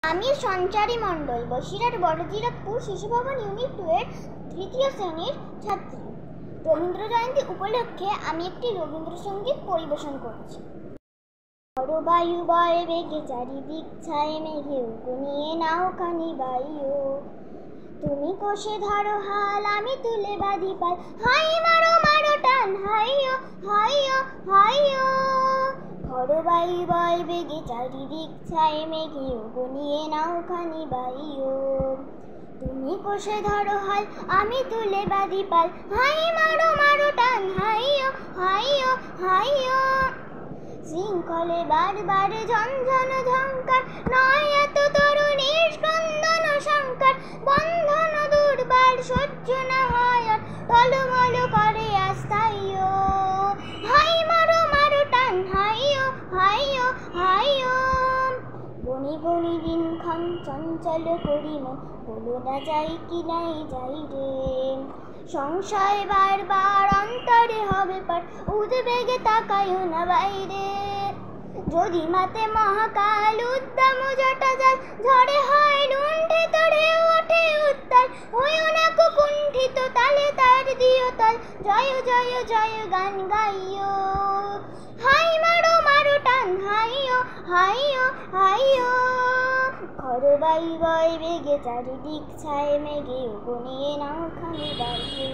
আমি সঞ্চারী মণ্ডল, বসিরহাট বড়জিরাতপুর শিশু ভবন ইউনিট 2 এর তৃতীয় শ্রেণীর ছাত্রী। রবীন্দ্র জয়ন্তী উপলক্ষে আমি একটি রবীন্দ্রসঙ্গীত পরিবেশন করছি। বড় বায়ু বয় বেগে চারিদিক ছায় মেঘে নিয়ে নাও খানি বায়ু, তুমি কষে ধরো হাল আমি তুলে বাঁধি পাল, হাই মারো মারো টান হাইয়ো হাইয়ো হাইয়ো। বড় বায়ু বয় বেগে চারিদিক ছায় মেঘে নিয়ে নাও খানি বায়ু, তুমি কষে ধরো হাল আমি তুলে বাঁধি পাল, হাই মারো মারো টান হাইয়ো হাইয়ো হাইয়ো। শৃঙ্খলে বারবার ঝনঝন ঝঙ্কার, নয় এত তরুণীর স্পন্দন শঙ্কার, বন্ধন দুর্বার সহ্য না হয় আর টলমল করে আস্তাইও, হাই মারো মারো টান হাইয়ো হাইয়ো হাইয়ো। বনি বনি দিনক্ষণ চঞ্চল করি মন, বলো না যাই কি নাই যাই রে, সংশয় বারবার অন্তরে হবে পার, উদ্বেগে তাকায়ও না বাইরে। যদি মাতে মহাকাল উদ্দাম জটা যায়, ঝড়ে হয় লুণ্ঠিত ঢেউ ওঠে উত্তাল, হইও না কুণ্ঠিত তালে তার দিও তাল, জয় জয় জয় গান গাইও, হাই মারো মারো টান হাইয়ো হাইয়ো হাইয়ো। খড় বায়ু বয় বেগে চারিদিক ছায় মেঘে নিয়ে নাও খানি বায়ু।